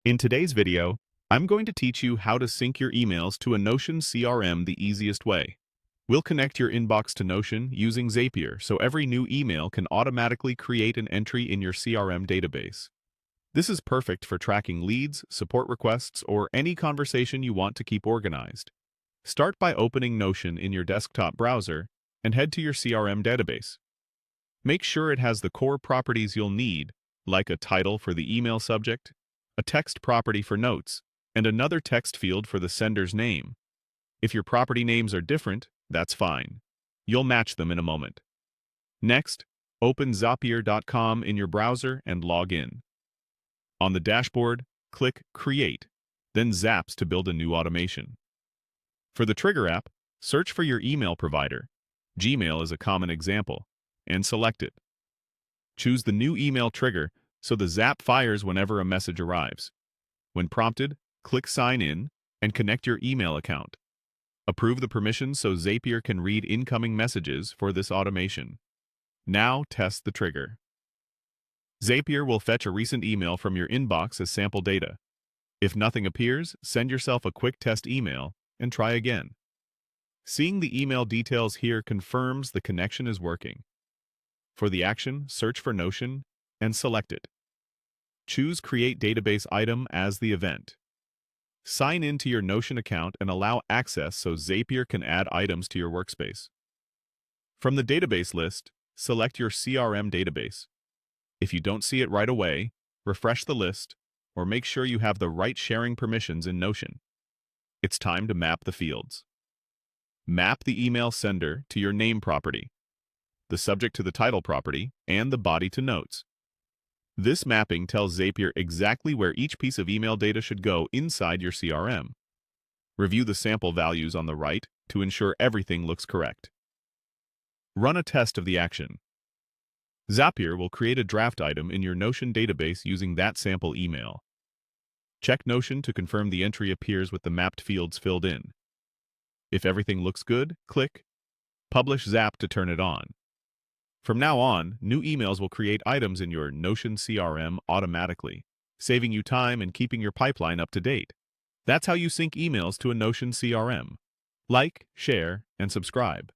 In today's video, I'm going to teach you how to sync your emails to a Notion CRM the easiest way. We'll connect your inbox to Notion using Zapier so every new email can automatically create an entry in your CRM database. This is perfect for tracking leads, support requests, or any conversation you want to keep organized. Start by opening Notion in your desktop browser and head to your CRM database. Make sure it has the core properties you'll need, like a title for the email subject, a text property for notes, and another text field for the sender's name. If your property names are different, that's fine. You'll match them in a moment. Next, open Zapier.com in your browser and log in. On the dashboard, click Create, then Zaps to build a new automation. For the Trigger app, search for your email provider. Gmail is a common example, and select it. Choose the new email trigger so the Zap fires whenever a message arrives. When prompted, click Sign In and connect your email account. Approve the permissions so Zapier can read incoming messages for this automation. Now test the trigger. Zapier will fetch a recent email from your inbox as sample data. If nothing appears, send yourself a quick test email and try again. Seeing the email details here confirms the connection is working. For the action, search for Notion and select it. Choose Create Database Item as the event. Sign in to your Notion account and allow access so Zapier can add items to your workspace. From the database list, select your CRM database. If you don't see it right away, refresh the list or make sure you have the right sharing permissions in Notion. It's time to map the fields. Map the email sender to your name property, the subject to the title property, and the body to notes. This mapping tells Zapier exactly where each piece of email data should go inside your CRM. Review the sample values on the right to ensure everything looks correct. Run a test of the action. Zapier will create a draft item in your Notion database using that sample email. Check Notion to confirm the entry appears with the mapped fields filled in. If everything looks good, click Publish Zap to turn it on. From now on, new emails will create items in your Notion CRM automatically, saving you time and keeping your pipeline up to date. That's how you sync emails to a Notion CRM. Like, share, and subscribe.